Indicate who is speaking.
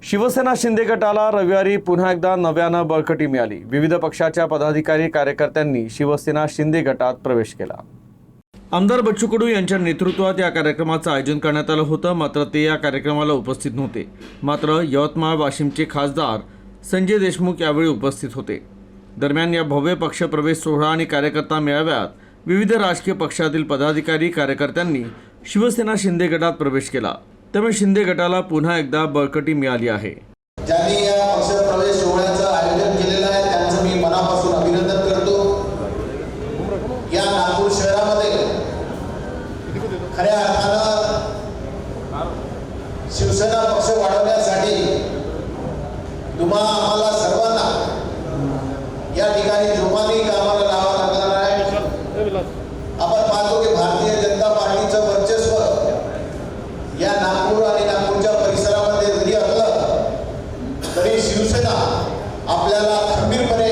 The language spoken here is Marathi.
Speaker 1: शिवसेना शिंदे गटाला रविवारी पुन्हा एकदा नव्यानं बळकटी मिळाली। विविध पक्षाच्या पदाधिकारी कार्यकर्त्यांनी शिवसेना शिंदे गटात प्रवेश केला। आमदार बच्चू कडू यांच्या नेतृत्वात या कार्यक्रमाचं आयोजन करण्यात आलं होतं, मात्र ते या कार्यक्रमाला उपस्थित नव्हते। मात्र यवतमाळ वाशिमचे खासदार संजय देशमुख यावेळी उपस्थित होते। दरम्यान या भव्य पक्ष प्रवेश सोहळा आणि कार्यकर्ता मेळाव्यात विविध राजकीय पक्षातील पदाधिकारी कार्यकर्त्यांनी शिवसेना शिंदे गटात प्रवेश केला। त्यामुळे शिंदे गटाला पुन्हा एकदा बळकटी मिळाली आहे।
Speaker 2: ज्यांनी या पक्ष प्रवेश सोहळ्याचं आयोजन केलेलं आहे त्यांचं मी मनापासून अभिनंदन करतो। या नागपूर शहरामध्ये खऱ्या अर्थानं शिवसेना पक्ष वाढवण्यासाठी तुम्हा आम्हाला सर्वांना या ठिकाणी जोमाने कामाला लावावं लागणार आहे। आपण पाहतो की भारतीय जनता पार्टीचं वर्चस्व या नागपूर आणि नागपूरच्या परिसरामध्ये जरी असलं तरी शिवसेना आपल्याला खंबीरपणे